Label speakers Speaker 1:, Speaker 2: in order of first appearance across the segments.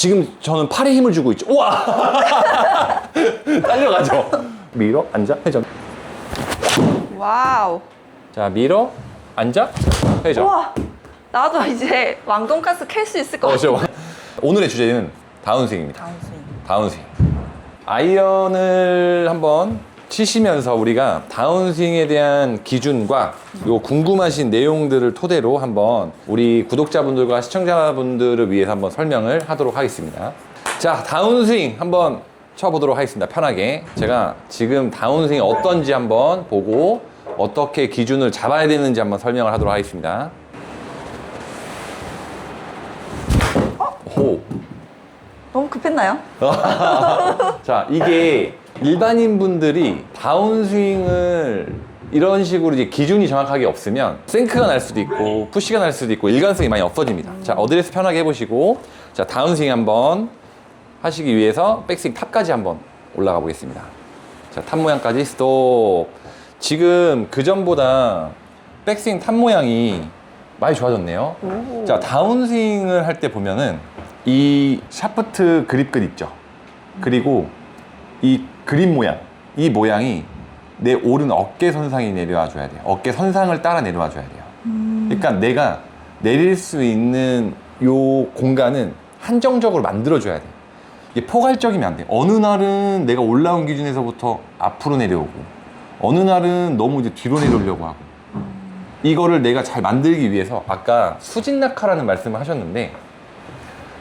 Speaker 1: 지금 저는 팔에 힘을 주고 있죠. 우와! 딸려가죠. 밀어, 앉아, 회전.
Speaker 2: 와우.
Speaker 1: 자, 밀어, 앉아, 회전.
Speaker 2: 우와. 나도 이제 왕돈가스 캘 수 있을 것 같아.
Speaker 1: 오늘의 주제는 다운스윙입니다.
Speaker 2: 다운스윙.
Speaker 1: 다운스윙. 아이언을 한번 치시면서 우리가 다운스윙에 대한 기준과 요 궁금하신 내용들을 토대로 한번 우리 구독자분들과 시청자분들을 위해서 한번 설명을 하도록 하겠습니다. 자, 다운스윙 한번 쳐보도록 하겠습니다. 편하게. 제가 지금 다운스윙이 어떤지 한번 보고 어떻게 기준을 잡아야 되는지 한번 설명을 하도록 하겠습니다. 오.
Speaker 2: 너무 급했나요?
Speaker 1: 자, 이게 일반인 분들이 다운스윙을 이런 식으로 이제 기준이 정확하게 없으면 생크가 날 수도 있고 푸시가 날 수도 있고 일관성이 많이 없어집니다. 자, 어드레스 편하게 해보시고, 자, 다운스윙 한번 하시기 위해서 백스윙 탑까지 한번 올라가 보겠습니다. 자, 탑 모양까지 스톱. 지금 그 전보다 백스윙 탑 모양이 많이 좋아졌네요.
Speaker 2: 오.
Speaker 1: 자, 다운스윙을 할 때 보면은 이 샤프트 그립끝 있죠. 그리고 이 그립 모양, 이 모양이 내 오른 어깨 선상에 내려와 줘야 돼요. 어깨 선상을 따라 내려와 줘야 돼요. 그러니까 내가 내릴 수 있는 요 공간은 한정적으로 만들어 줘야 돼요. 이게 포괄적이면 안 돼요. 어느 날은 내가 올라온 기준에서부터 앞으로 내려오고, 어느 날은 너무 이제 뒤로 내려오려고 하고, 이거를 내가 잘 만들기 위해서 아까 수직낙하라는 말씀을 하셨는데,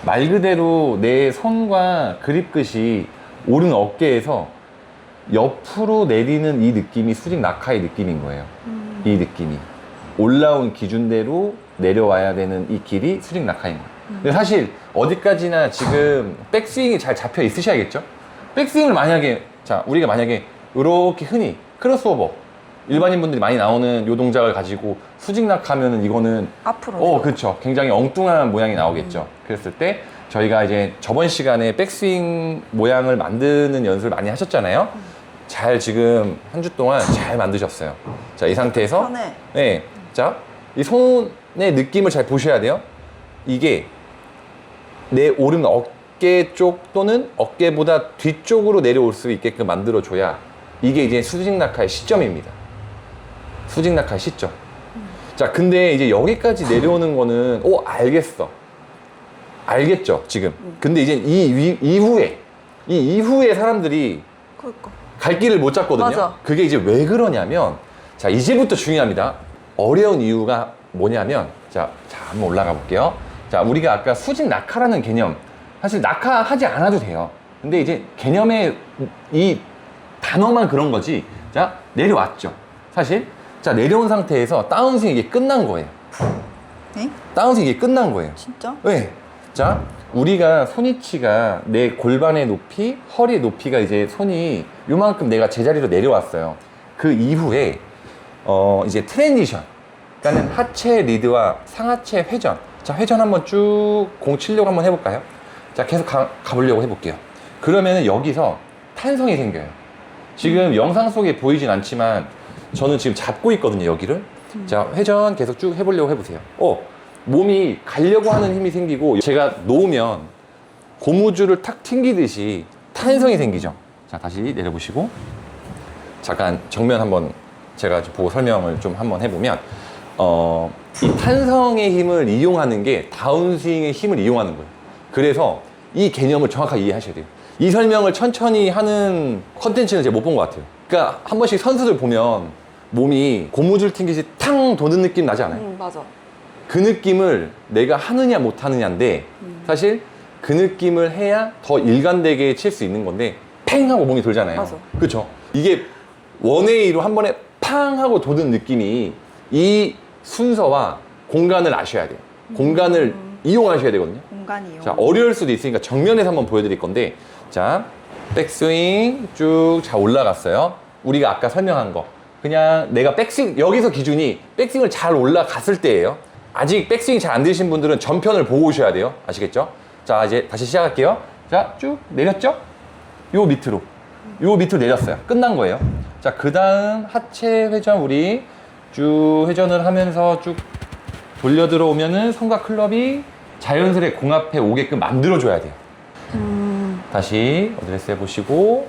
Speaker 1: 말 그대로 내 손과 그립끝이 오른 어깨에서 옆으로 내리는 이 느낌이 수직낙하의 느낌인 거예요. 이 느낌이 올라온 기준대로 내려와야 되는 이 길이 수직낙하인 거예요. 근데 사실 어디까지나 지금 백스윙이 잘 잡혀 있으셔야겠죠. 백스윙을 만약에, 자, 우리가 만약에 이렇게 흔히 크로스오버 일반인 분들이 많이 나오는 요 동작을 가지고 수직낙하면은 이거는
Speaker 2: 앞으로.
Speaker 1: 그렇죠. 굉장히 엉뚱한 모양이 나오겠죠. 그랬을 때 저희가 이제 저번 시간에 백스윙 모양을 만드는 연습을 많이 하셨잖아요. 잘 지금 한 주 동안 잘 만드셨어요. 자, 이 상태에서
Speaker 2: 편해.
Speaker 1: 네, 자, 이 손의 느낌을 잘 보셔야 돼요. 이게 내 오른 어깨 쪽 또는 어깨보다 뒤쪽으로 내려올 수 있게끔 만들어줘야 이게 이제 수직낙하의 시점입니다. 수직낙하의 시점. 자, 근데 이제 여기까지 내려오는 거는 알겠어. 알겠죠, 지금. 근데 이제 이후에 사람들이
Speaker 2: 그러니까.
Speaker 1: 갈 길을 못 잡거든요.
Speaker 2: 맞아.
Speaker 1: 그게 이제 왜 그러냐면, 자, 이제부터 중요합니다. 어려운 이유가 뭐냐면, 자, 한번 올라가 볼게요. 자, 우리가 아까 수직 낙하라는 개념, 사실 낙하하지 않아도 돼요. 근데 이제 개념의 이 단어만 그런 거지. 자, 내려왔죠. 사실. 자, 내려온 상태에서 다운스윙 이게 끝난 거예요.
Speaker 2: 네?
Speaker 1: 다운스윙 이게 끝난 거예요.
Speaker 2: 진짜?
Speaker 1: 왜? 자, 우리가 손위치가 내 골반의 높이, 허리의 높이가 이제 손이 요만큼 내가 제자리로 내려왔어요. 그 이후에 이제 트랜지션, 그러니까 하체 리드와 상하체 회전. 자, 회전 한번 쭉 공 치려고 한번 해볼까요? 자, 계속 가보려고 해볼게요. 그러면은 여기서 탄성이 생겨요. 지금 영상 속에 보이진 않지만 저는 지금 잡고 있거든요, 여기를. 자, 회전 계속 쭉 해보려고 해보세요. 몸이 가려고 하는 힘이 생기고, 제가 놓으면 고무줄을 탁 튕기듯이 탄성이 생기죠. 자, 다시 내려보시고, 잠깐 정면 한번 제가 보고 설명을 좀 한번 해보면, 이 탄성의 힘을 이용하는 게 다운스윙의 힘을 이용하는 거예요. 그래서 이 개념을 정확하게 이해하셔야 돼요. 이 설명을 천천히 하는 컨텐츠는 제가 못 본 것 같아요. 그러니까 한 번씩 선수들 보면 몸이 고무줄 튕기듯이 탕 도는 느낌 나지 않아요?
Speaker 2: 맞아.
Speaker 1: 그 느낌을 내가 하느냐 못 하느냐인데, 사실 그 느낌을 해야 더 일관되게 칠 수 있는 건데, 팽 하고 몸이 돌잖아요.
Speaker 2: 맞아.
Speaker 1: 그렇죠? 이게 원웨이로 한 번에 팡 하고 도는 느낌이, 이 순서와 공간을 아셔야 돼요. 공간을 이용하셔야 되거든요.
Speaker 2: 공간이요.
Speaker 1: 자, 어려울 수도 있으니까 정면에서 한번 보여드릴 건데, 자, 백스윙 쭉 잘 올라갔어요. 우리가 아까 설명한 거. 그냥 내가 백스윙, 여기서 기준이 백스윙을 잘 올라갔을 때예요. 아직 백스윙 잘 안 되신 분들은 전편을 보고 오셔야 돼요. 아시겠죠? 자, 이제 다시 시작할게요. 자, 쭉 내렸죠? 요 밑으로 내렸어요. 끝난 거예요. 자, 그 다음 하체 회전, 우리 쭉 회전을 하면서 쭉 돌려 들어오면은 손과 클럽이 자연스레 공 앞에 오게끔 만들어줘야 돼요. 다시 어드레스 해보시고.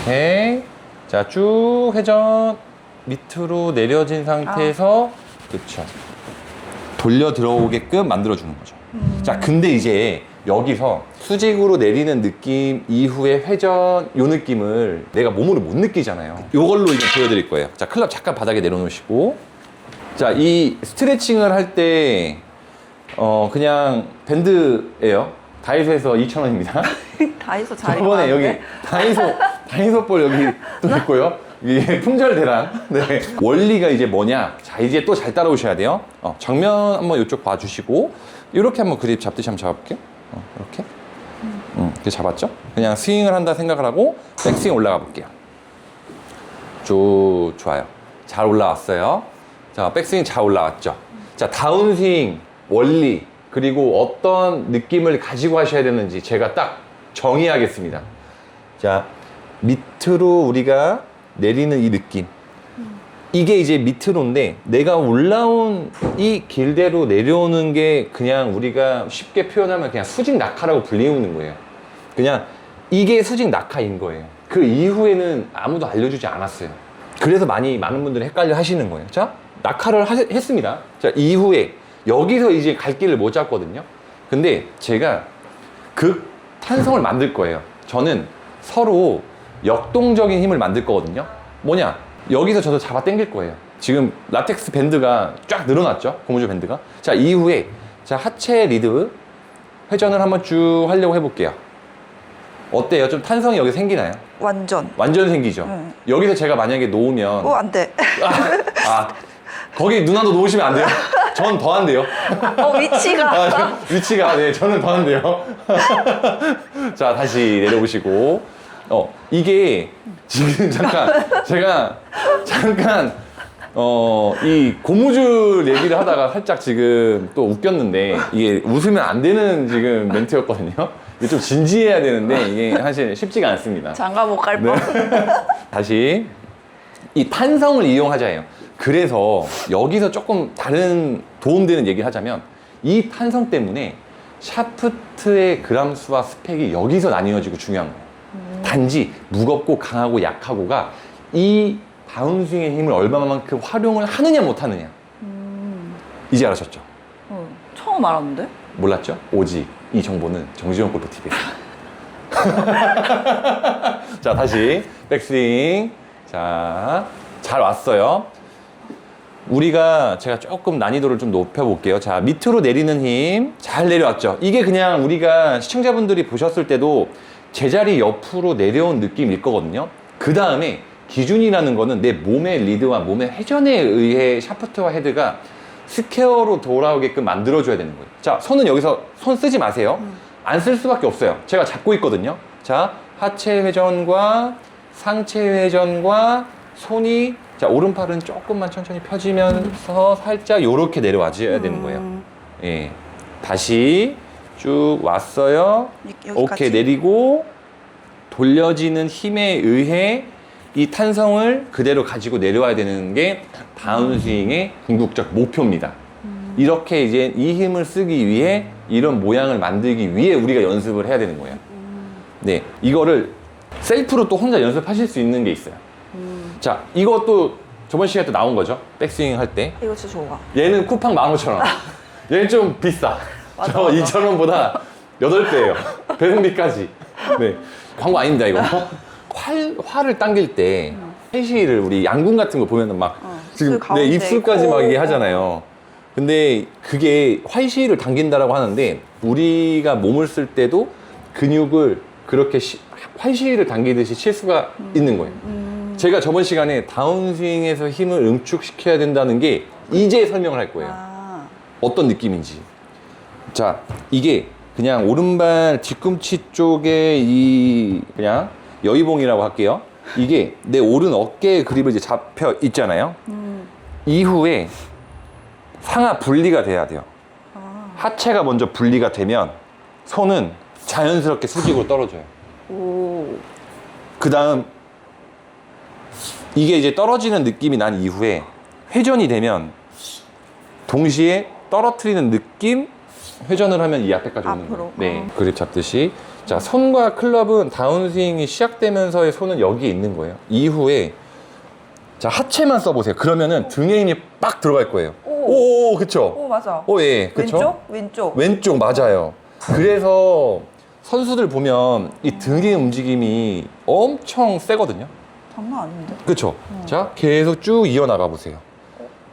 Speaker 1: 오케이. 자, 쭉 회전 밑으로 내려진 상태에서 그쵸. 돌려 들어오게끔 만들어주는 거죠. 자, 근데 이제 여기서 수직으로 내리는 느낌 이후에 회전 요 느낌을 내가 몸으로 못 느끼잖아요. 요걸로 이제 보여드릴 거예요. 자, 클럽 잠깐 바닥에 내려놓으시고. 자, 이 스트레칭을 할 때 그냥 밴드예요. 다이소에서 2,000원입니다.
Speaker 2: 다이소 자리
Speaker 1: 저번에 여기 다이소 볼 여기 또 있고요. 이게 품절 대란. 네. 원리가 이제 뭐냐? 자, 이제 또 잘 따라오셔야 돼요. 정면 한번 이쪽 봐주시고 이렇게 한번 그립 잡듯이 한번 잡아볼게요. 이렇게. 이렇게 잡았죠? 그냥 스윙을 한다 생각을 하고 백스윙 올라가 볼게요. 쭉 좋아요. 잘 올라왔어요. 자, 백스윙 잘 올라왔죠? 자, 다운스윙 원리 그리고 어떤 느낌을 가지고 하셔야 되는지 제가 딱 정의하겠습니다. 자, 밑으로 우리가 내리는 이 느낌. 이게 이제 밑으로인데 내가 올라온 이 길대로 내려오는 게 그냥 우리가 쉽게 표현하면 그냥 수직 낙하라고 불리우는 거예요. 그냥 이게 수직 낙하인 거예요. 그 이후에는 아무도 알려주지 않았어요. 그래서 많은 분들이 헷갈려 하시는 거예요. 자, 낙하를 했습니다. 자, 이후에 여기서 이제 갈 길을 못 잡거든요. 근데 제가 그 탄성을 만들 거예요. 저는 서로 역동적인 힘을 만들 거거든요. 뭐냐? 여기서 저도 잡아 당길 거예요. 지금 라텍스 밴드가 쫙 늘어났죠? 고무줄 밴드가. 자, 이후에 자, 하체 리드 회전을 한번 쭉 하려고 해볼게요. 어때요? 좀 탄성이 여기 생기나요?
Speaker 2: 완전.
Speaker 1: 완전 생기죠?
Speaker 2: 네.
Speaker 1: 여기서 제가 만약에 놓으면
Speaker 2: 안 돼.
Speaker 1: 거기 누나도 놓으시면 안 돼요? 전 더 안 돼요.
Speaker 2: 위치가.
Speaker 1: 위치가, 네, 저는 더 안 돼요. 자, 다시 내려보시고. 이게 지금 제가 이 고무줄 얘기를 하다가 살짝 지금 또 웃겼는데 이게 웃으면 안 되는 지금 멘트였거든요. 이게 좀 진지해야 되는데 이게 사실 쉽지가 않습니다.
Speaker 2: 장가 못 갈 뻔.
Speaker 1: 다시 이 탄성을 이용하자예요. 그래서 여기서 조금 다른 도움되는 얘기를 하자면 이 탄성 때문에 샤프트의 그람수와 스펙이 여기서 나뉘어지고 중요한 거예요. 단지 무겁고 강하고 약하고가 이 다운스윙의 힘을 얼마만큼 활용을 하느냐 못하느냐. 이제 알아셨죠?
Speaker 2: 처음 알았는데?
Speaker 1: 몰랐죠? 오직 이 정보는 정지용 골프TV에서. 자, 다시 백스윙. 자, 잘 왔어요. 제가 조금 난이도를 좀 높여볼게요. 자, 밑으로 내리는 힘 잘 내려왔죠? 이게 그냥 우리가 시청자분들이 보셨을 때도 제자리 옆으로 내려온 느낌일 거거든요. 그 다음에 기준이라는 거는 내 몸의 리드와 몸의 회전에 의해 샤프트와 헤드가 스퀘어로 돌아오게끔 만들어줘야 되는 거예요. 자, 손은 여기서 손 쓰지 마세요. 안 쓸 수밖에 없어요. 제가 잡고 있거든요. 자, 하체 회전과 상체 회전과 손이, 자, 오른팔은 조금만 천천히 펴지면서 살짝 요렇게 내려와줘야 되는 거예요. 예. 다시 쭉 왔어요.
Speaker 2: 여기까지.
Speaker 1: 오케이, 내리고 돌려지는 힘에 의해 이 탄성을 그대로 가지고 내려와야 되는 게 다운스윙의 궁극적 목표입니다. 이렇게 이제 이 힘을 쓰기 위해 이런 모양을 만들기 위해 우리가 연습을 해야 되는 거예요. 네, 이거를 셀프로 또 혼자 연습하실 수 있는 게 있어요. 자, 이것도 저번 시간에 또 나온 거죠. 백스윙 할 때.
Speaker 2: 이거 진짜 좋아.
Speaker 1: 얘는 쿠팡 15,000원. 얘는 좀 비싸.
Speaker 2: 맞아,
Speaker 1: 저
Speaker 2: 맞아.
Speaker 1: 2,000원보다 8배예요. 배송비까지. 네. 광고 아닙니다, 이거. 활을 당길 때 해시를 우리 양궁 같은 거 보면은 막 지금
Speaker 2: 그 가운데
Speaker 1: 입술까지 막
Speaker 2: 코.
Speaker 1: 이게 하잖아요. 근데 그게 활시를 당긴다라고 하는데 우리가 몸을 쓸 때도 근육을 그렇게 활시를 당기듯이 칠 수가 있는 거예요. 제가 저번 시간에 다운스윙에서 힘을 응축시켜야 된다는 게 이제 설명을 할 거예요. 어떤 느낌인지. 자, 이게 그냥 오른발 뒤꿈치 쪽에 이 그냥 여의봉이라고 할게요. 이게 내 오른 어깨에 그립을 이제 잡혀 있잖아요. 이후에 상하 분리가 돼야 돼요. 하체가 먼저 분리가 되면 손은 자연스럽게 수직으로 떨어져요. 그 다음 이게 이제 떨어지는 느낌이 난 이후에 회전이 되면 동시에 떨어뜨리는 느낌, 회전을 하면 이 앞에까지 오는
Speaker 2: 앞으로.
Speaker 1: 거예요. 네, 그립 잡듯이. 자, 손과 클럽은 다운스윙이 시작되면서의 손은 여기에 있는 거예요. 이후에 자, 하체만 써보세요. 그러면은 등에 힘이 빡 들어갈 거예요. 오, 그쵸?
Speaker 2: 오, 맞아.
Speaker 1: 오, 예, 그쵸?
Speaker 2: 왼쪽?
Speaker 1: 왼쪽 맞아요. 그래서 선수들 보면 이 등의 움직임이 엄청 세거든요.
Speaker 2: 장난 아닌데?
Speaker 1: 그쵸? 자, 계속 쭉 이어나가 보세요.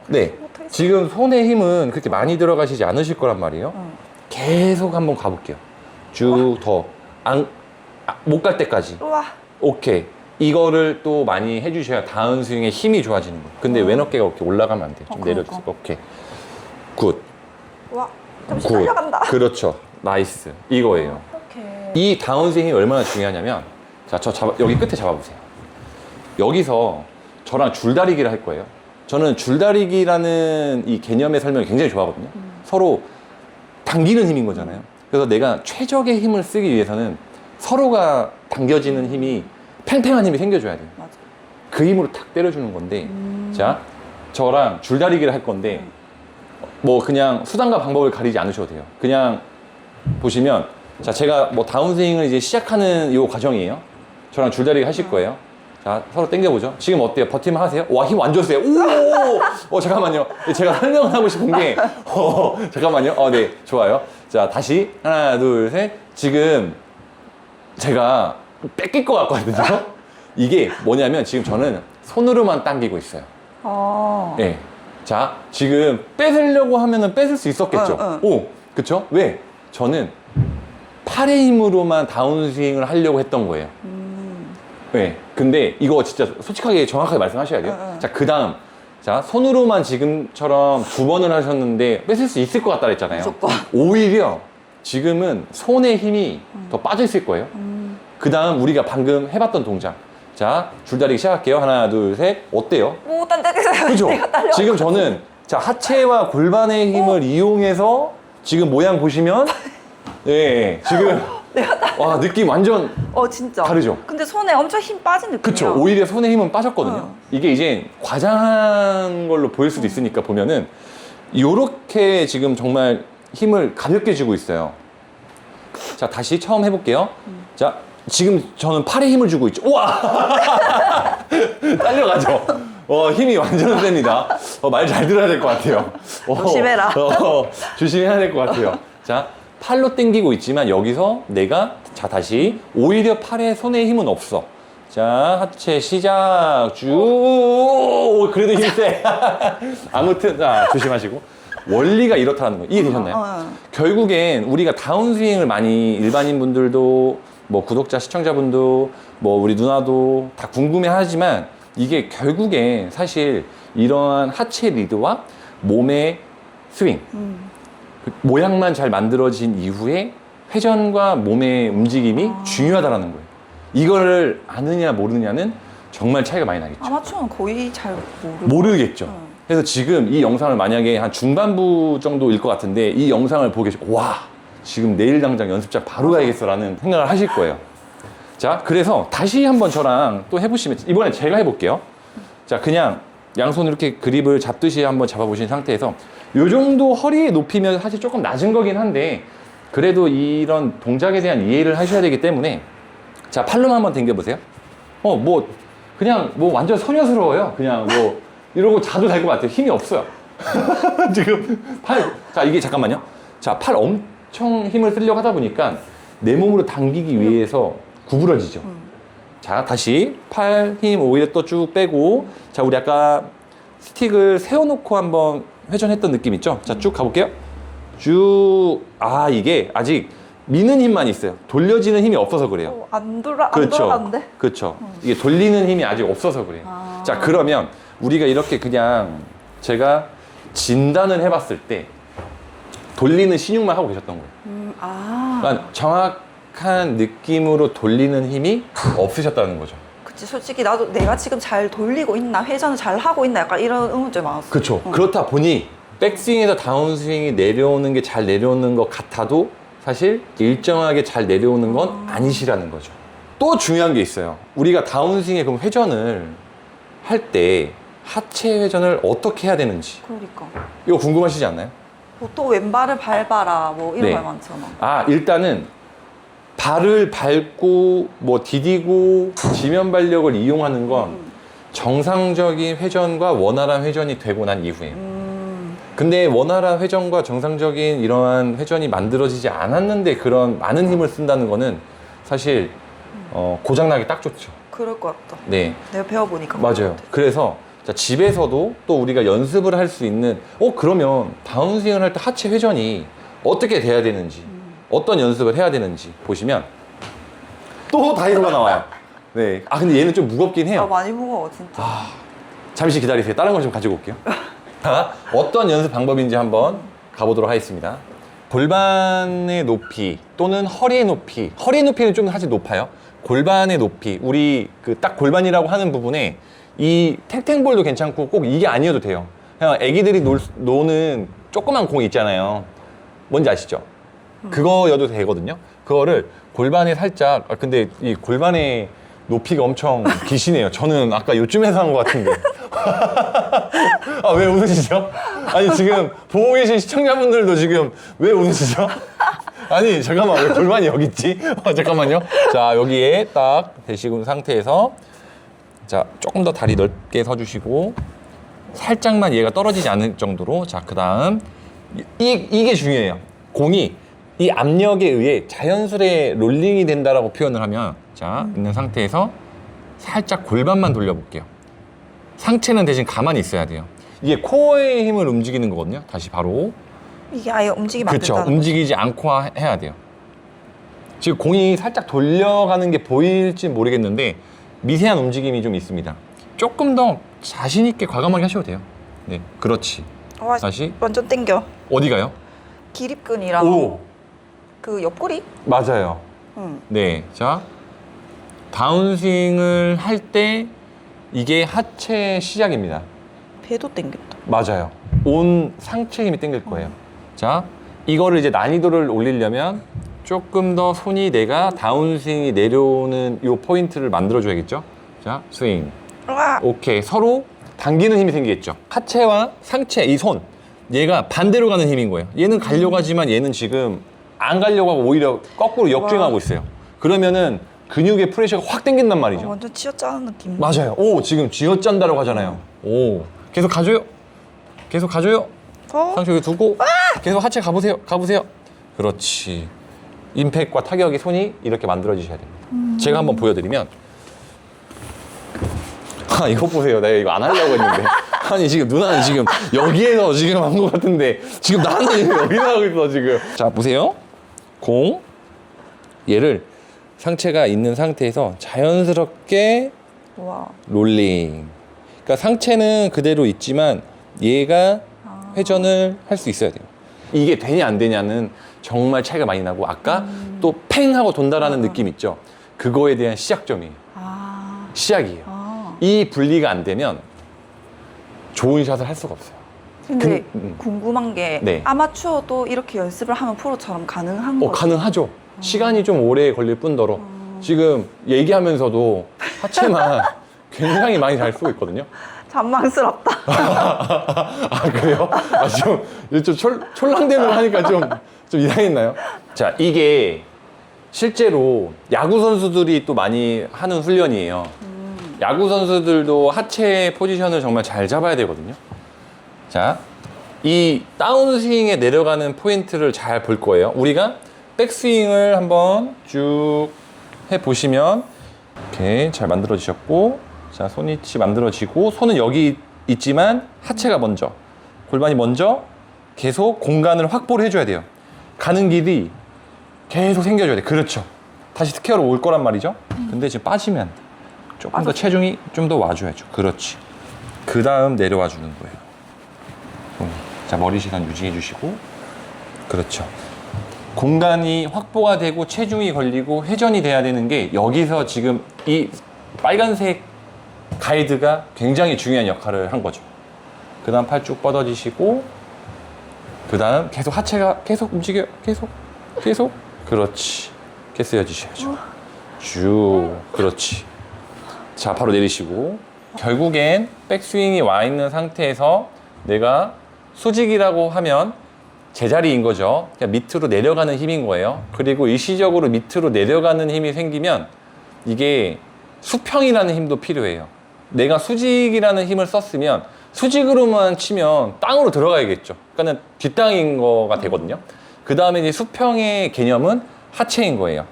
Speaker 1: 네.
Speaker 2: 못하겠어.
Speaker 1: 지금 손에 힘은 그렇게 많이 들어가시지 않으실 거란 말이에요.
Speaker 2: 응.
Speaker 1: 계속 한번 가볼게요. 쭉 더. 못 갈 때까지.
Speaker 2: 우와.
Speaker 1: 오케이. 이거를 또 많이 해주셔야 다운스윙의 힘이 좋아지는 거예요. 근데 왼 어깨가 이렇게 올라가면 안 돼요. 좀
Speaker 2: 그러니까.
Speaker 1: 내려주세요. 오케이. 굿.
Speaker 2: 우와. 잠시
Speaker 1: 굿.
Speaker 2: 떨려간다.
Speaker 1: 그렇죠. 나이스. 이거예요.
Speaker 2: 이렇게.
Speaker 1: 이 다운스윙이 얼마나 중요하냐면, 자, 여기 끝에 잡아보세요. 여기서 저랑 줄다리기를 할 거예요. 저는 줄다리기라는 이 개념의 설명을 굉장히 좋아하거든요. 서로 당기는 힘인 거잖아요. 그래서 내가 최적의 힘을 쓰기 위해서는 서로가 당겨지는 힘이 팽팽한 힘이 생겨줘야 돼요.
Speaker 2: 맞아.
Speaker 1: 그 힘으로 탁 때려주는 건데, 자, 저랑 줄다리기를 할 건데, 뭐 그냥 수단과 방법을 가리지 않으셔도 돼요. 그냥 보시면, 자, 제가 뭐 다운스윙을 이제 시작하는 이 과정이에요. 저랑 줄다리기 하실 거예요. 자, 서로 당겨보죠. 지금 어때요? 버티면 하세요? 와, 힘 완전 세요. 오! 잠깐만요. 제가 설명을 하고 싶은 게, 잠깐만요. 네, 좋아요. 자, 다시. 하나, 둘, 셋. 지금 제가 뺏길 것 같거든요. 이게 뭐냐면 지금 저는 손으로만 당기고 있어요. 네. 자, 지금 뺏으려고 하면은 뺏을 수 있었겠죠. 오, 그쵸? 왜? 저는 팔의 힘으로만 다운스윙을 하려고 했던 거예요. 네. 근데 이거 진짜 솔직하게 정확하게 말씀하셔야 돼요. 자, 그 다음. 자, 손으로만 지금처럼 2번을 하셨는데 뺏을 수 있을 것 같다 그랬잖아요.
Speaker 2: 무조건.
Speaker 1: 오히려 지금은 손에 힘이 더 빠져 있을 거예요. 그 다음 우리가 방금 해봤던 동작. 자, 줄다리기 시작할게요. 하나, 둘, 셋. 어때요?
Speaker 2: 오, 딴데겠어요.
Speaker 1: 그죠?
Speaker 2: 내가 딸려.
Speaker 1: 지금 저는 자, 하체와 골반의 힘을 이용해서 지금 모양 보시면 네, 지금 와, 느낌 완전
Speaker 2: 진짜.
Speaker 1: 다르죠?
Speaker 2: 근데 손에 엄청 힘 빠진 느낌이야.
Speaker 1: 그쵸. 오히려 손에 힘은 빠졌거든요. 이게 이제 과장한 걸로 보일 수도 있으니까 보면은 요렇게 지금 정말 힘을 가볍게 주고 있어요. 자, 다시 처음 해볼게요. 자, 지금 저는 팔에 힘을 주고 있죠. 우와! 딸려가죠? 힘이 완전 셉니다. 말 잘 들어야 될 것 같아요.
Speaker 2: 조심해라.
Speaker 1: 조심해야 될 것 같아요. 자, 팔로 당기고 있지만 여기서 내가 자, 다시 오히려 팔에 손에 힘은 없어. 자, 하체 시작. 쭉. 그래도 힘 세. 아무튼 자, 조심하시고. 원리가 이렇다는 거예요. 이해되셨나요? 결국엔 우리가 다운스윙을 많이 일반인 분들도 뭐 구독자 시청자분도 뭐 우리 누나도 다 궁금해 하지만 이게 결국엔 사실 이러한 하체 리드와 몸의 스윙 그 모양만 잘 만들어진 이후에 회전과 몸의 움직임이 중요하다는 거예요. 이거를 아느냐 모르느냐는 정말 차이가 많이 나겠죠.
Speaker 2: 아마추어는 거의 잘
Speaker 1: 모르겠죠. 그래서 지금 이 영상을 만약에 한 중반부 정도일 것 같은데 이 영상을 보고 계시고 와, 지금 내일 당장 연습장 바로 가야겠어 라는 생각을 하실 거예요. 자, 그래서 다시 한번 저랑 또 해보시면, 이번에 제가 해볼게요. 자, 그냥 양손 이렇게 그립을 잡듯이 한번 잡아보신 상태에서 요 정도 허리의 높이면 사실 조금 낮은 거긴 한데 그래도 이런 동작에 대한 이해를 하셔야 되기 때문에 자, 팔로만 한번 당겨보세요. 뭐 그냥 뭐 완전 소녀스러워요. 그냥 뭐 이러고 자도 될 것 같아요. 힘이 없어요. 지금 자, 이게 잠깐만요. 자, 팔 엄청 힘을 쓰려고 하다 보니까 내 몸으로 당기기 위해서 구부러지죠. 자, 다시 팔 힘 오히려 또 쭉 빼고 자, 우리 아까 스틱을 세워놓고 한번 회전했던 느낌 있죠? 자, 쭉 가볼게요. 쭉. 이게 아직 미는 힘만 있어요. 돌려지는 힘이 없어서 그래요.
Speaker 2: 안
Speaker 1: 그렇죠.
Speaker 2: 돌아간대.
Speaker 1: 그렇죠. 이게 돌리는 힘이 아직 없어서 그래요. 자, 그러면 우리가 이렇게 그냥 제가 진단을 해봤을 때 돌리는 신용만 하고 계셨던 거예요. 그러니까 정확한 느낌으로 돌리는 힘이 없으셨다는 거죠.
Speaker 2: 그치, 솔직히 나도 내가 지금 잘 돌리고 있나, 회전을 잘 하고 있나, 약간 이런 의문점이 많았어.
Speaker 1: 그렇죠. 그렇다 보니 백스윙에서 다운스윙이 내려오는 게 잘 내려오는 것 같아도 사실 일정하게 잘 내려오는 건 아니시라는 거죠. 또 중요한 게 있어요. 우리가 다운스윙에 그럼 회전을 할 때 하체 회전을 어떻게 해야 되는지
Speaker 2: 그러니까.
Speaker 1: 이거 궁금하시지 않나요?
Speaker 2: 보통 왼발을 밟아라 뭐 이런
Speaker 1: 네.
Speaker 2: 말 많잖아.
Speaker 1: 아, 일단은 발을 밟고 뭐 디디고 지면 발력을 이용하는 건 정상적인 회전과 원활한 회전이 되고 난 이후에요. 근데 원활한 회전과 정상적인 이러한 회전이 만들어지지 않았는데 그런 많은 힘을 쓴다는 거는 사실 고장나기 딱 좋죠.
Speaker 2: 그럴 것 같다.
Speaker 1: 네,
Speaker 2: 내가 배워보니까. 그런 것
Speaker 1: 맞아요.
Speaker 2: 같아.
Speaker 1: 그래서 자, 집에서도 또 우리가 연습을 할 수 있는 그러면 다운스윙을 할 때 하체 회전이 어떻게 돼야 되는지 어떤 연습을 해야 되는지 보시면 또 다이소가 나와요. 네. 아, 근데 얘는 좀 무겁긴
Speaker 2: 아,
Speaker 1: 해요.
Speaker 2: 많이 무거워 진짜.
Speaker 1: 잠시 기다리세요. 다른 거 좀 가지고 올게요. 자, 어떤 연습 방법인지 한번 가보도록 하겠습니다. 골반의 높이 또는 허리의 높이. 허리의 높이는 좀 사실 높아요. 골반의 높이. 우리 그 딱 골반이라고 하는 부분에 이 탱탱볼도 괜찮고 꼭 이게 아니어도 돼요. 그냥 애기들이 노는 조그만 공 있잖아요. 뭔지 아시죠? 그거여도 되거든요. 그거를 골반에 살짝, 근데 이 골반의 높이가 엄청 기시네요. 저는 아까 요쯤에서 한 것 같은데. 아, 왜 웃으시죠? 아니, 지금 보고 계신 시청자분들도 지금 왜 웃으시죠? 아니, 잠깐만, 왜 골반이 여기 있지? 잠깐만요. 자, 여기에 딱 대시군 상태에서 자, 조금 더 다리 넓게 서주시고 살짝만 얘가 떨어지지 않을 정도로. 자, 그 다음 이게 중요해요. 공이 이 압력에 의해 자연스레 롤링이 된다라고 표현을 하면, 자, 있는 상태에서 살짝 골반만 돌려볼게요. 상체는 대신 가만히 있어야 돼요. 이게 코어의 힘을 움직이는 거거든요. 다시 바로.
Speaker 2: 이게 아예 움직이면 안
Speaker 1: 그렇죠.
Speaker 2: 된다는
Speaker 1: 움직이지 않고 해야 돼요. 지금 공이 살짝 돌려가는 게 보일지 모르겠는데 미세한 움직임이 좀 있습니다. 조금 더 자신 있게 과감하게 하셔도 돼요. 네, 그렇지.
Speaker 2: 거지. 와,
Speaker 1: 다시.
Speaker 2: 완전 땡겨.
Speaker 1: 어디 가요?
Speaker 2: 기립근이랑
Speaker 1: 오,
Speaker 2: 그 옆구리?
Speaker 1: 맞아요.
Speaker 2: 응.
Speaker 1: 네, 자, 다운스윙을 할 때 이게 하체 시작입니다.
Speaker 2: 배도 땡겼다.
Speaker 1: 맞아요. 온 상체 힘이 땡길 거예요. 자, 이거를 이제 난이도를 올리려면 조금 더 손이 내가 다운스윙이 내려오는 이 포인트를 만들어줘야겠죠? 자, 스윙.
Speaker 2: 와.
Speaker 1: 오케이. 서로 당기는 힘이 생기겠죠? 하체와 상체, 이 손. 얘가 반대로 가는 힘인 거예요. 얘는 가려고 하지만 얘는 지금 안 가려고 하고 오히려 거꾸로 역주행하고 있어요. 그러면은 근육의 프레셔가 확 당긴단 말이죠.
Speaker 2: 완전 쥐어짜는 느낌.
Speaker 1: 맞아요. 오, 지금 쥐어짠다라고 하잖아요. 오, 계속 가줘요. 계속 가줘요. 상체 여기 두고 계속 하체 가보세요. 가보세요. 그렇지. 임팩트와 타격이 손이 이렇게 만들어지셔야 됩니다. 제가 한번 보여드리면, 아, 이거 보세요. 내가 이거 안 하려고 했는데. 아니, 지금 누나는 지금 여기에서 지금 한 것 같은데 지금 나는 지금 여기서 하고 있어 지금. 자, 보세요. 공, 얘를 상체가 있는 상태에서 자연스럽게
Speaker 2: 와.
Speaker 1: 롤링. 그러니까 상체는 그대로 있지만 얘가 회전을 할 수 있어야 돼요. 이게 되냐 안 되냐는 정말 차이가 많이 나고, 아까 또 팽 하고 돈다라는 느낌 있죠. 그거에 대한 시작점이에요.
Speaker 2: 아.
Speaker 1: 시작이에요.
Speaker 2: 아.
Speaker 1: 이 분리가 안 되면 좋은 샷을 할 수가 없어요.
Speaker 2: 근데
Speaker 1: 근-
Speaker 2: 궁금한 게
Speaker 1: 네.
Speaker 2: 아마추어도 이렇게 연습을 하면 프로처럼 가능한 거죠?
Speaker 1: 가능하죠. 시간이 좀 오래 걸릴 뿐더러 지금 얘기하면서도 하체만 굉장히 많이 잘 쓰고 있거든요.
Speaker 2: 잔망스럽다.
Speaker 1: 아, 그래요? 아, 좀 촐랑대는 하니까 좀 이상했나요? 자, 이게 실제로 야구 선수들이 또 많이 하는 훈련이에요. 야구 선수들도 하체 포지션을 정말 잘 잡아야 되거든요. 자, 이 다운스윙에 내려가는 포인트를 잘 볼 거예요. 우리가 백스윙을 한번 쭉 해보시면, 이렇게 잘 만들어지셨고, 자, 손위치 만들어지고, 손은 여기 있지만 하체가 먼저, 골반이 먼저 계속 공간을 확보를 해줘야 돼요. 가는 길이 계속 생겨줘야 돼. 그렇죠. 다시 스퀘어로 올 거란 말이죠. 근데 지금 빠지면 안 돼. 조금 더 체중이 좀 더 와줘야죠. 그렇지. 그 다음 내려와 주는 거예요. 자, 머리 시선 유지해 주시고. 그렇죠. 공간이 확보가 되고 체중이 걸리고 회전이 돼야 되는 게, 여기서 지금 이 빨간색 가이드가 굉장히 중요한 역할을 한 거죠. 그 다음 팔 쭉 뻗어지시고, 그 다음 계속 하체가 계속 움직여요. 계속. 그렇지. 이렇게 쓰여지셔야죠. 쭉. 그렇지. 자, 바로 내리시고. 결국엔 백스윙이 와 있는 상태에서 내가 수직이라고 하면 제자리인 거죠. 그냥 밑으로 내려가는 힘인 거예요. 그리고 일시적으로 밑으로 내려가는 힘이 생기면 이게 수평이라는 힘도 필요해요. 내가 수직이라는 힘을 썼으면 수직으로만 치면 땅으로 들어가야겠죠. 그러니까 뒷땅인 거가 되거든요. 그 다음에 이제 수평의 개념은 하체인 거예요.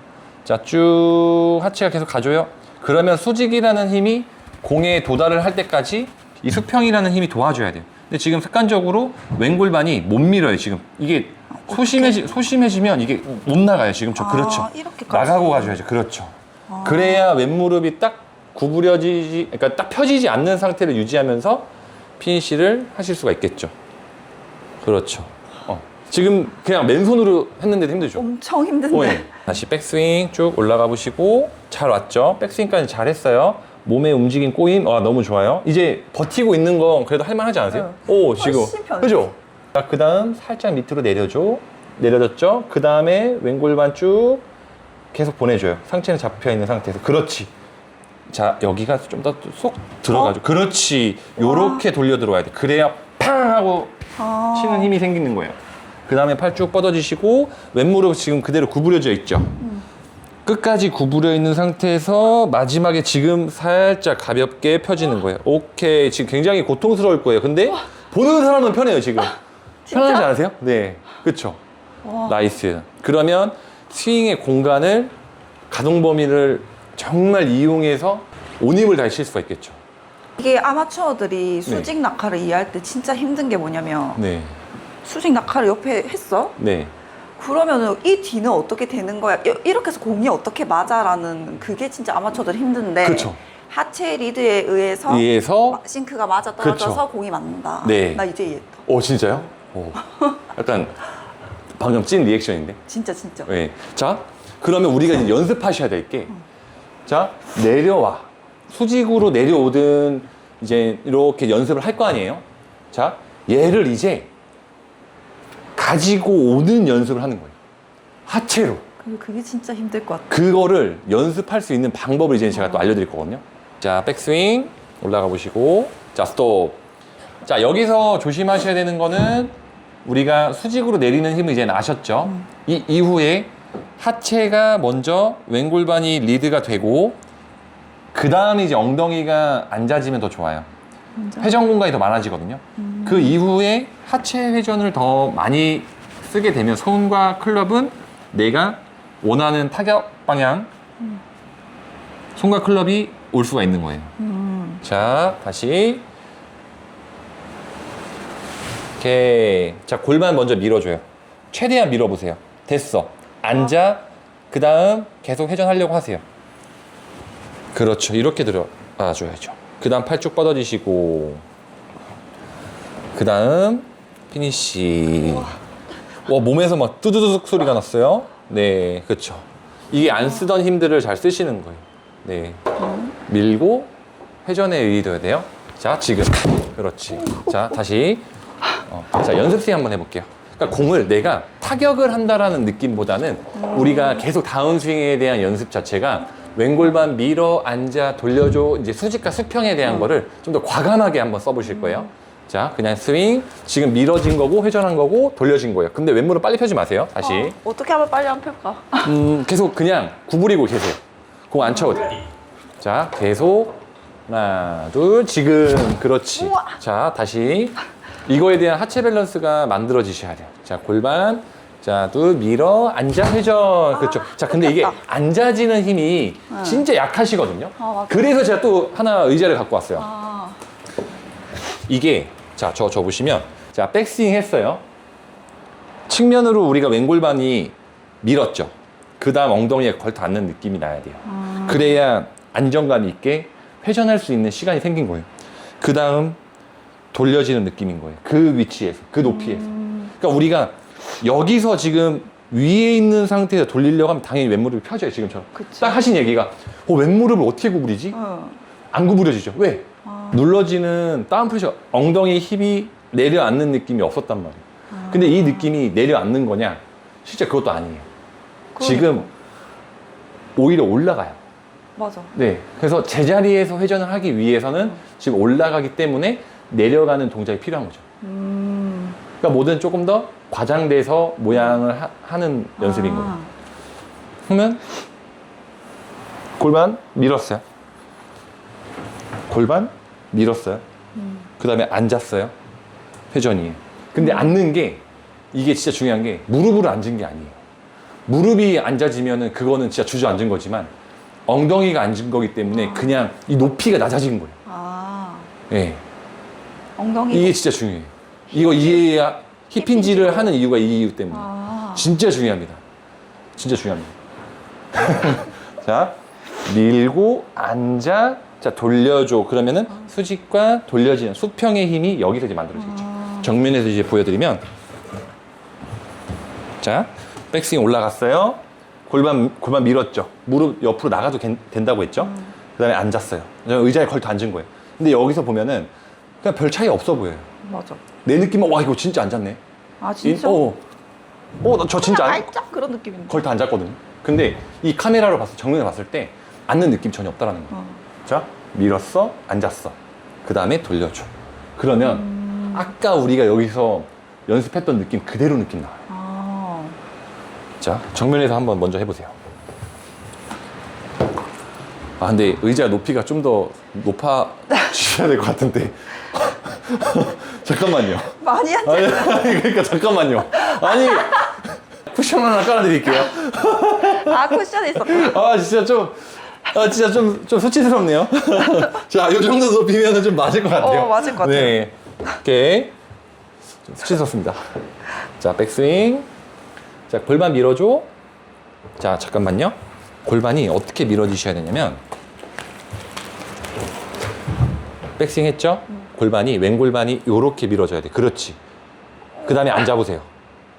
Speaker 1: 자, 쭉 하체가 계속 가줘요. 그러면 수직이라는 힘이 공에 도달을 할 때까지 이 수평이라는 힘이 도와줘야 돼요. 근데 지금 습관적으로 왼골반이 못 밀어요, 지금. 이게 소심해지면 이게 못 나가요, 지금. 그렇죠.
Speaker 2: 이렇게까지.
Speaker 1: 나가고 가줘야죠. 그렇죠. 그래야 왼무릎이 딱 구부려지지, 그러니까 딱 펴지지 않는 상태를 유지하면서 피니쉬를 하실 수가 있겠죠. 그렇죠. 지금 그냥 맨손으로 했는데도 힘들죠.
Speaker 2: 엄청 힘든데.
Speaker 1: 네. 다시 백스윙 쭉 올라가 보시고 잘 왔죠. 백스윙까지 잘 했어요. 몸의 움직임 꼬임 너무 좋아요. 이제 버티고 있는 건 그래도 할만하지 않으세요? 오, 지금
Speaker 2: 훨씬 편해.
Speaker 1: 그죠? 자, 그 다음 살짝 밑으로 내려줘. 내려졌죠? 그 다음에 왼골반 쭉 계속 보내줘요. 상체는 잡혀있는 상태에서. 그렇지. 자, 여기가 좀 더 쏙 들어가죠. 그렇지. 요렇게 돌려 들어와야 돼. 그래야 팡 하고 치는 힘이 생기는 거예요. 그 다음에 팔 쭉 뻗어지시고 왼무릎 지금 그대로 구부려져 있죠. 끝까지 구부려 있는 상태에서 마지막에 지금 살짝 가볍게 펴지는 거예요. 오케이. 지금 굉장히 고통스러울 거예요. 근데 보는 사람은 편해요, 지금. 편하지 않으세요? 네. 그쵸? 나이스. 그러면 스윙의 공간을, 가동 범위를 정말 이용해서 온 힘을 다해 칠 수가 있겠죠.
Speaker 2: 이게 아마추어들이 수직 낙하를 이해할 때 진짜 힘든 게 뭐냐면
Speaker 1: 네.
Speaker 2: 수직 낙하를 옆에 했어?
Speaker 1: 네.
Speaker 2: 그러면은 이 뒤는 어떻게 되는 거야? 이렇게 해서 공이 어떻게 맞아라는 그게 진짜 아마추어들 힘든데
Speaker 1: 그쵸.
Speaker 2: 하체 리드에 의해서 싱크가 맞아 떨어져서 공이 맞는다.
Speaker 1: 네.
Speaker 2: 나 이제 이해했다.
Speaker 1: 오, 진짜요? 오. 약간 방금 찐 리액션인데.
Speaker 2: 진짜.
Speaker 1: 네. 자, 그러면 우리가 이제 연습하셔야 될 게, 자, 내려와. 수직으로 내려오든 이제 이렇게 연습을 할 거 아니에요? 자, 얘를 이제 가지고 오는 연습을 하는 거예요. 하체로.
Speaker 2: 그게 진짜 힘들 것 같아.
Speaker 1: 그거를 연습할 수 있는 방법을 이제 제가 또 알려드릴 거거든요. 자, 백스윙 올라가 보시고, 자, 스톱. 자, 여기서 조심하셔야 되는 거는 우리가 수직으로 내리는 힘을 이제 아셨죠? 이 이후에 하체가 먼저 왼골반이 리드가 되고, 그 다음에 이제 엉덩이가 앉아지면 더 좋아요. 회전 공간이 더 많아지거든요. 그 이후에 하체 회전을 더 많이 쓰게 되면 손과 클럽은 내가 원하는 타격 방향, 손과 클럽이 올 수가 있는 거예요. 자, 다시. 오케이. 자, 골반 먼저 밀어줘요. 최대한 밀어보세요. 됐어. 앉아. 그 다음 계속 회전하려고 하세요. 그렇죠. 이렇게 들어가줘야죠. 그 다음 팔 쭉 뻗어지시고, 그 다음 피니쉬. 와, 몸에서 막 뚜두둑 소리가 났어요. 네, 그렇죠. 이게 안 쓰던 힘들을 잘 쓰시는 거예요. 네, 밀고 회전에 의의둬야 돼요. 자, 지금. 그렇지. 자, 다시. 자, 연습 스윙 한번 해볼게요. 그러니까 공을 내가 타격을 한다라는 느낌보다는 우리가 계속 다운스윙에 대한 연습 자체가 왼골반 밀어, 앉아, 돌려줘, 이제 수직과 수평에 대한 거를 좀 더 과감하게 한번 써보실 거예요. 자, 그냥 스윙. 지금 밀어진 거고, 회전한 거고, 돌려진 거예요. 근데 왼무릎 빨리 펴지 마세요. 다시.
Speaker 2: 어떻게 하면 빨리 안 펼까?
Speaker 1: 계속 그냥 구부리고 계세요. 공 안 쳐도 돼. 자, 계속. 하나, 둘, 지금. 그렇지.
Speaker 2: 우와.
Speaker 1: 자, 다시. 이거에 대한 하체 밸런스가 만들어지셔야 돼요. 자, 골반. 자, 둘, 밀어, 앉아, 회전. 그렇죠. 자, 근데 이게
Speaker 2: 그렇겠다.
Speaker 1: 앉아지는 힘이 진짜 약하시거든요.
Speaker 2: 맞아.
Speaker 1: 그래서 제가 또 하나 의자를 갖고 왔어요. 이게, 자, 저 보시면, 자, 백스윙 했어요. 측면으로 우리가 왼골반이 밀었죠. 그 다음 엉덩이에 걸터 앉는 느낌이 나야 돼요. 그래야 안정감 있게 회전할 수 있는 시간이 생긴 거예요. 그 다음 돌려지는 느낌인 거예요. 그 위치에서, 그 높이에서. 그러니까 우리가 여기서 지금 위에 있는 상태에서 돌리려고 하면 당연히 왼무릎이 펴져요, 지금처럼.
Speaker 2: 그치.
Speaker 1: 딱 하신 얘기가, 왼무릎을 어떻게 구부리지? 안 구부려지죠. 왜? 눌러지는 다운푸시, 엉덩이 힙이 내려앉는 느낌이 없었단 말이에요. 근데 이 느낌이 내려앉는 거냐? 실제 그것도 아니에요. 지금 오히려 올라가요.
Speaker 2: 맞아.
Speaker 1: 네. 그래서 제자리에서 회전을 하기 위해서는 지금 올라가기 때문에 내려가는 동작이 필요한 거죠. 그러니까 뭐든 조금 더 과장돼서 모양을 하는 연습인 거예요. 그러면 골반 밀었어요. 골반 밀었어요. 그 다음에 앉았어요. 회전이에요. 근데 앉는 게 이게 진짜 중요한 게 무릎으로 앉은 게 아니에요. 무릎이 앉아지면은 그거는 진짜 주저앉은 거지만 엉덩이가 앉은 거기 때문에 그냥 이 높이가 낮아진 거예요. 예.
Speaker 2: 엉덩이.
Speaker 1: 이게 진짜 중요해요. 이거 이해해야 힙힌지를 하는 이유가 이 이유 때문에. 진짜 중요합니다. 진짜 중요합니다. 자, 밀고 앉아. 자, 돌려줘. 그러면은 수직과 돌려지는 수평의 힘이 여기서 이제 만들어지겠죠. 정면에서 이제 보여드리면, 자, 백스윙 올라갔어요. 골반 밀었죠. 무릎 옆으로 나가도 된다고 했죠. 그 다음에 앉았어요. 의자에 걸터 앉은 거예요. 근데 여기서 보면은 그냥 별 차이 없어 보여요.
Speaker 2: 맞아.
Speaker 1: 내 느낌은 와 이거 진짜 앉았네.
Speaker 2: 아 진짜?
Speaker 1: 저 진짜
Speaker 2: 살짝 그런 느낌인데.
Speaker 1: 걸터 앉았거든요. 근데 이 카메라로 봤을 정면에 봤을 때 앉는 느낌 전혀 없다라는 거예요. 자, 밀었어, 앉았어. 그 다음에 돌려줘. 그러면 아까 우리가 여기서 연습했던 느낌 그대로 느낌 나와요. 자, 정면에서 한번 먼저 해보세요. 아, 근데 의자 높이가 좀 더 높아 주셔야 될 것 같은데. 잠깐만요.
Speaker 2: 많이 앉아.
Speaker 1: 아니, 그러니까 잠깐만요. 아니, 쿠션 하나 깔아드릴게요.
Speaker 2: 아 쿠션이 있었구나.
Speaker 1: 아, 진짜 좀 수치스럽네요. 자, 이 정도 높이면 좀 맞을 것 같아요.
Speaker 2: 맞을 것 같아요.
Speaker 1: 네. 오케이. 좀 수치스럽습니다. 자, 백스윙. 자, 골반 밀어줘. 자, 잠깐만요. 골반이 어떻게 밀어지셔야 되냐면, 백스윙 했죠? 골반이, 왼골반이 요렇게 밀어져야 돼. 그렇지. 그 다음에 앉아보세요.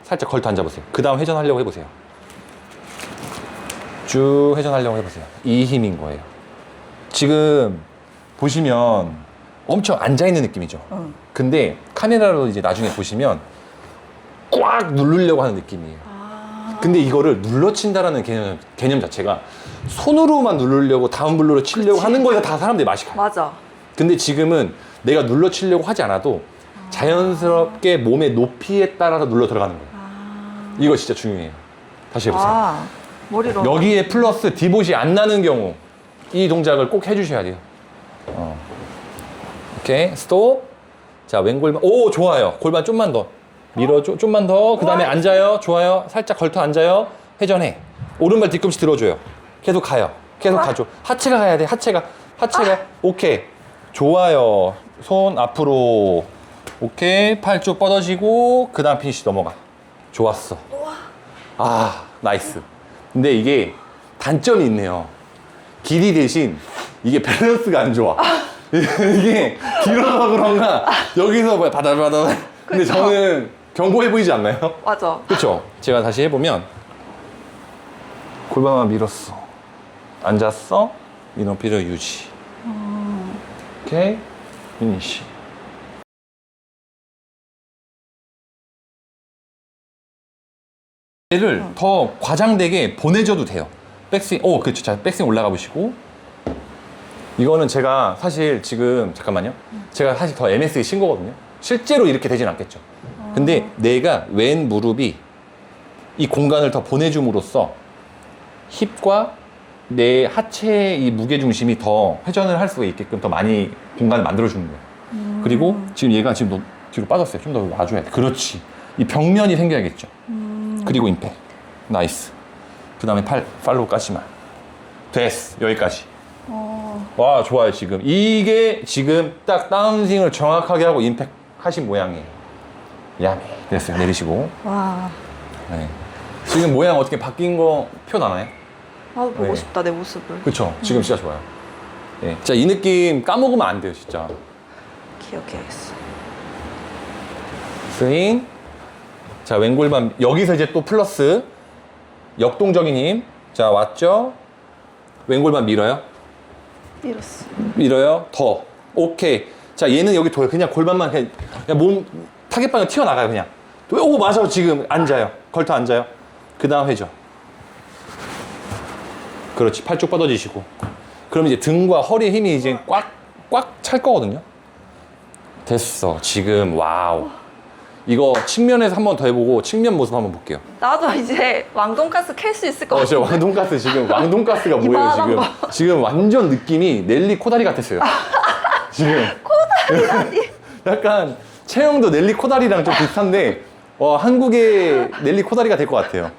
Speaker 1: 살짝 걸터 앉아보세요. 그 다음 회전하려고 해보세요. 쭉 회전하려고 해보세요. 이 힘인 거예요. 지금 보시면 엄청 앉아있는 느낌이죠. 근데 카메라로 이제 나중에 보시면 꽉 누르려고 하는 느낌이에요. 근데 이거를 눌러친다라는 개념 자체가 손으로만 누르려고 다운블로를 치려고 하는 거에서 다 사람들이 맛이 가요.
Speaker 2: 맞아.
Speaker 1: 근데 지금은 내가 눌러 치려고 하지 않아도 자연스럽게 몸의 높이에 따라서 눌러 들어가는 거예요. 이거 진짜 중요해요. 다시 해보세요.
Speaker 2: 머리로.
Speaker 1: 여기에 플러스 디봇이 안 나는 경우 이 동작을 꼭 해주셔야 돼요. 오케이, 스톱. 자, 왼골반. 오, 좋아요. 골반 좀만 더 밀어줘. 좀만 더. 그 다음에 앉아요. 좋아요. 살짝 걸터 앉아요. 회전해. 오른발 뒤꿈치 들어줘요. 계속 가요. 계속 가죠. 하체가 가야 돼. 하체가. 오케이. 좋아요. 손 앞으로. 오케이. 팔 쭉 뻗어지고 그 다음 피니시 넘어가. 좋았어. 아, 나이스. 근데 이게 단점이 있네요. 길이 대신 이게 밸런스가 안 좋아. 이게 길어서 그런가 여기서 뭐 바다바다. 근데
Speaker 2: 그쵸?
Speaker 1: 저는 견고해 보이지 않나요?
Speaker 2: 맞아.
Speaker 1: 그렇죠? 제가 다시 해보면 골반만 밀었어. 앉았어. 이 높이를 유지. 오케이. 피니시. 얘를 더 과장되게 보내줘도 돼요. 백스윙, 그렇죠. 자, 백스윙 올라가 보시고. 이거는 제가 사실 지금, 잠깐만요. 제가 사실 더 MS에 신 거거든요. 실제로 이렇게 되진 않겠죠. 근데 내가 왼 무릎이 이 공간을 더 보내줌으로써 힙과 내 하체의 이 무게중심이 더 회전을 할 수 있게끔 더 많이 공간을 만들어주는 거예요. 그리고 지금 얘가 지금 뒤로 빠졌어요. 좀 더 놔줘야 돼. 그렇지. 이 벽면이 생겨야겠죠. 그리고 임팩. 나이스. 그 다음에 팔로우 까지만. 됐어. 여기까지. 와, 좋아요, 지금. 이게 지금 딱 다운스윙을 정확하게 하고 임팩 하신 모양이에요. 야미. 됐어요. 내리시고.
Speaker 2: 와.
Speaker 1: 네. 지금 모양 어떻게 바뀐 거 표 나나요?
Speaker 2: 나도 보고
Speaker 1: 네.
Speaker 2: 싶다 내 모습을.
Speaker 1: 그쵸. 지금 진짜 좋아요. 네. 자, 이 느낌 까먹으면 안 돼요, 진짜.
Speaker 2: 기억해야겠어.
Speaker 1: 스윙. 자, 왼골반. 여기서 이제 또 플러스 역동적인 힘. 자, 왔죠? 왼골반 밀어요.
Speaker 2: 밀었어.
Speaker 1: 밀어요. 더. 오케이. 자, 얘는 여기 둬요. 그냥 골반만 그냥 몸 타겟 방향 튀어나가요, 그냥. 오, 맞아. 지금 앉아요. 걸터 앉아요. 그 다음 회전. 그렇지. 팔 쭉 뻗어지시고. 그럼 이제 등과 허리에 힘이 이제 꽉 찰 거거든요. 됐어. 지금 와우. 이거 측면에서 한 번 더 해보고 측면 모습 한번 볼게요.
Speaker 2: 나도 이제 왕돈가스 캘 수 있을 것
Speaker 1: 진짜
Speaker 2: 같아.
Speaker 1: 왕돈가스 지금 왕돈가스가 뭐예요
Speaker 2: 이만한
Speaker 1: 지금?
Speaker 2: 거.
Speaker 1: 지금 완전 느낌이 넬리 코다리 같았어요. 지금
Speaker 2: 코다리라니.
Speaker 1: 약간 체형도 넬리 코다리랑 좀 비슷한데 한국의 넬리 코다리가 될 것 같아요.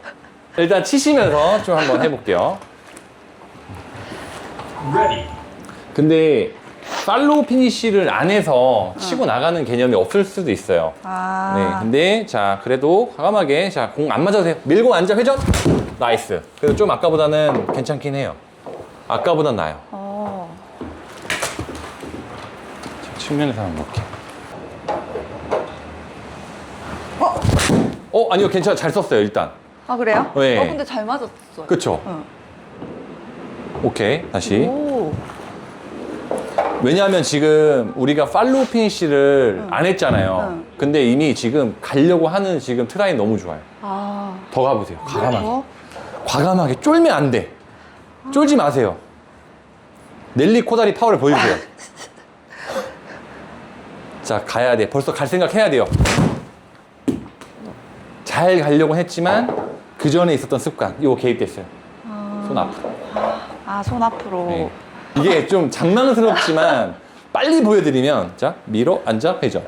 Speaker 1: 일단 치시면서 좀 한번 해볼게요. 근데 팔로우 피니쉬를 안 해서 치고 나가는 개념이 없을 수도 있어요.
Speaker 2: 아.
Speaker 1: 네, 근데 자 그래도 과감하게 자 공 안 맞아도 돼요. 밀고 앉아 회전. 나이스. 그래도 좀 아까보다는 괜찮긴 해요. 아까보단 나아요. 자, 측면에서 한번 볼게요. 아니요 괜찮아 잘 썼어요 일단.
Speaker 2: 아 그래요?
Speaker 1: 네.
Speaker 2: 근데 잘 맞았어요.
Speaker 1: 그쵸?
Speaker 2: 응.
Speaker 1: 오케이 다시.
Speaker 2: 오.
Speaker 1: 왜냐하면 지금 우리가 팔로우 피니쉬를 안 했잖아요.
Speaker 2: 응.
Speaker 1: 근데 이미 지금 가려고 하는 지금 트라이 너무 좋아요.
Speaker 2: 아.
Speaker 1: 더 가보세요. 과감하게.
Speaker 2: 어?
Speaker 1: 과감하게 쫄면 안 돼. 쫄지 마세요. 넬리 코다리 파워를 보여주세요. 자 가야 돼. 벌써 갈 생각 해야 돼요. 잘 가려고 했지만 그 전에 있었던 습관 이거 개입됐어요. 손 앞으로.
Speaker 2: 아, 손 앞으로.
Speaker 1: 네. 이게 좀 장난스럽지만 빨리 보여드리면 자 밀어 앉아 회전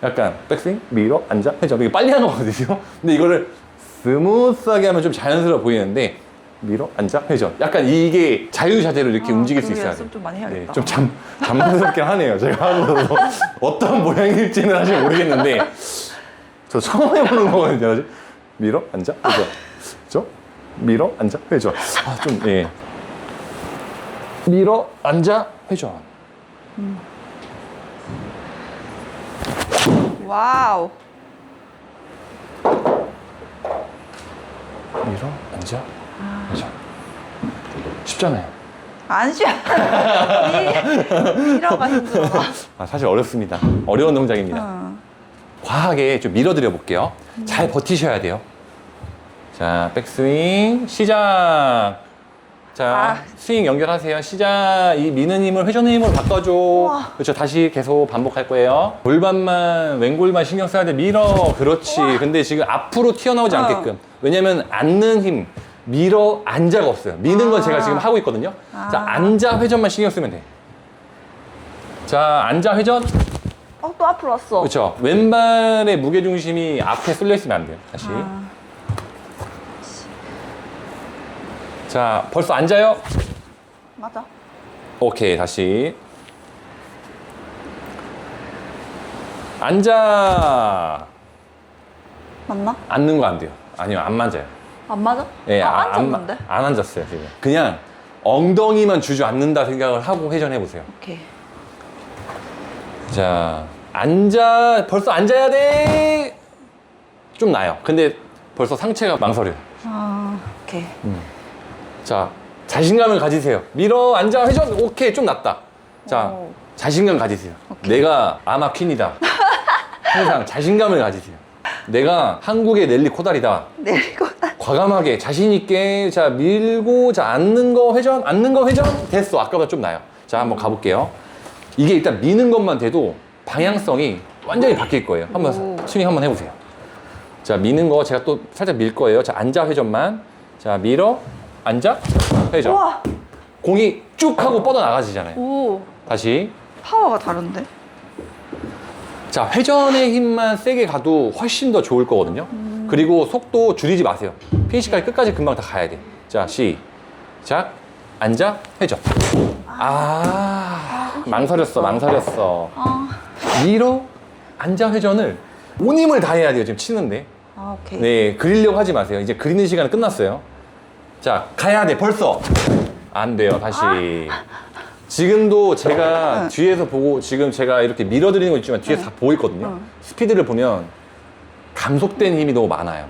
Speaker 1: 약간 백스윙 밀어 앉아 회전 이게 빨리 하는 거거든요. 근데 이거를 스무스하게 하면 좀 자연스러워 보이는데 밀어 앉아 회전 약간 이게 자유자재로 이렇게 움직일 수
Speaker 2: 그거
Speaker 1: 있어야
Speaker 2: 연습
Speaker 1: 돼요.
Speaker 2: 좀 많이 해야겠다.
Speaker 1: 좀 장난스럽긴 하네요. 제가 하면서 어떤 모양일지는 사실 모르겠는데 저 처음 해보는 거거든요. 밀어 앉아 회전 저 밀어 앉아 회전 좀 예. 밀어 앉아 회전
Speaker 2: 와우.
Speaker 1: 밀어 앉아 회전 쉽잖아요.
Speaker 2: 안 쉬어. 밀어가 힘들어.
Speaker 1: 사실 어렵습니다. 어려운 동작입니다. 과하게 좀 밀어드려 볼게요. 잘 버티셔야 돼요. 자 백스윙 시작. 자 스윙 연결하세요. 시작. 이 미는 힘을 회전의 힘으로 바꿔줘.
Speaker 2: 우와.
Speaker 1: 그렇죠. 다시 계속 반복할 거예요. 골반만 왼골만 신경 써야 돼. 밀어. 그렇지. 근데 지금 앞으로 튀어나오지 않게끔. 왜냐면 앉는 힘 밀어 앉아가 없어요. 미는 건 제가 지금 하고 있거든요. 자 앉아 회전만 신경 쓰면 돼. 자 앉아 회전.
Speaker 2: 또 앞으로 왔어.
Speaker 1: 그렇죠. 왼발의 무게 중심이 앞에 쏠려 있으면 안 돼요. 다시. 자, 벌써 앉아요.
Speaker 2: 맞아.
Speaker 1: 오케이, 다시. 앉아.
Speaker 2: 맞나?
Speaker 1: 앉는 거 안 돼요. 아니요, 안 맞아요.
Speaker 2: 안 맞아?
Speaker 1: 예,
Speaker 2: 앉았는데?
Speaker 1: 안 앉았어요, 지금. 그냥 엉덩이만 주저앉는다 생각을 하고 회전해 보세요.
Speaker 2: 오케이.
Speaker 1: 자, 앉아. 벌써 앉아야 돼. 좀 나요. 근데 벌써 상체가 망설여요.
Speaker 2: 오케이.
Speaker 1: 자, 자신감을 가지세요. 밀어, 앉아, 회전. 오케이, 좀 낫다. 자,
Speaker 2: 오.
Speaker 1: 자신감 가지세요. 내가 아마 퀸이다. 항상 자신감을 가지세요. 내가 한국의 넬리 코다리다.
Speaker 2: 내리고.
Speaker 1: 과감하게, 자신있게, 자, 밀고, 자, 앉는 거 회전, 앉는 거 회전. 됐어. 아까보다 좀 나요. 자, 한번 가볼게요. 이게 일단 미는 것만 돼도 방향성이 완전히 바뀔 거예요. 한번 스윙 한번 해보세요. 자, 미는 거 제가 또 살짝 밀 거예요. 자, 앉아, 회전만. 자, 밀어. 앉아 회전.
Speaker 2: 우와.
Speaker 1: 공이 쭉 하고 뻗어나가지잖아요.
Speaker 2: 오.
Speaker 1: 다시.
Speaker 2: 파워가 다른데?
Speaker 1: 자 회전의 힘만 세게 가도 훨씬 더 좋을 거거든요. 그리고 속도 줄이지 마세요. 피니시까지 끝까지 금방 다 가야 돼. 자 시작. 앉아 회전. 망설였어. 밀어 앉아 회전을 온 힘을 다해야 돼요. 지금 치는데.
Speaker 2: 오케이.
Speaker 1: 네, 그리려고 하지 마세요. 이제 그리는 시간은 끝났어요. 자, 가야 돼, 벌써. 안 돼요, 다시. 지금도 제가 뒤에서 보고, 지금 제가 이렇게 밀어드리는 거 있지만 뒤에서 다 보이거든요. 스피드를 보면 감속된 힘이 너무 많아요.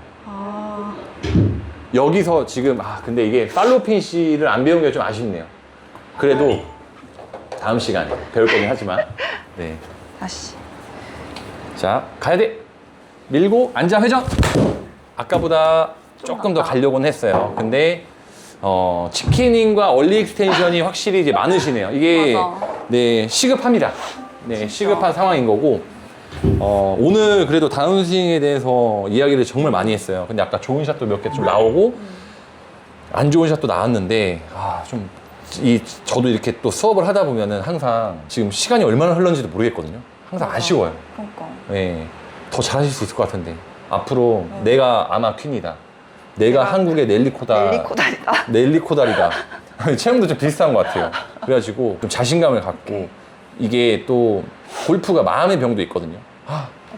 Speaker 1: 여기서 지금, 근데 이게 팔로우 피니쉬를 안 배운 게 좀 아쉽네요. 그래도 다음 시간에 배울 거긴 하지만. 네.
Speaker 2: 다시.
Speaker 1: 자, 가야 돼. 밀고, 앉아, 회전. 아까보다 조금 더 가려고는 했어요. 근데 치킨인과 얼리 익스텐션이 확실히 이제 많으시네요. 이게
Speaker 2: 맞아.
Speaker 1: 네 시급합니다. 네 시급한 상황인 거고 오늘 그래도 다운스윙에 대해서 이야기를 정말 많이 했어요. 근데 아까 좋은 샷도 몇 개 좀 나오고 안 좋은 샷도 나왔는데 저도 이렇게 또 수업을 하다 보면은 항상 지금 시간이 얼마나 흘렀는지도 모르겠거든요. 항상 아쉬워요.
Speaker 2: 그러니까.
Speaker 1: 네, 더 잘하실 수 있을 것 같은데 앞으로 내가 아마 퀸이다. 내가 한국의 넬리코다. 넬리코달이다. 체형도 좀 비슷한 것 같아요. 그래가지고 좀 자신감을 갖고 이게 또 골프가 마음의 병도 있거든요.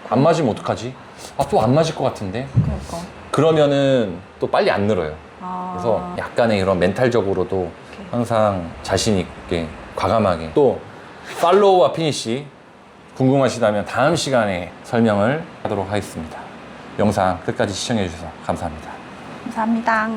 Speaker 1: 안 맞으면 어떡하지? 또 안 맞을 것 같은데?
Speaker 2: 그러니까.
Speaker 1: 그러면은 또 빨리 안 늘어요.
Speaker 2: 아.
Speaker 1: 그래서 약간의 이런 멘탈적으로도 항상 자신 있게 과감하게 또 팔로우와 피니시 궁금하시다면 다음 시간에 설명을 하도록 하겠습니다. 영상 끝까지 시청해 주셔서 감사합니다.
Speaker 2: 감사합니다.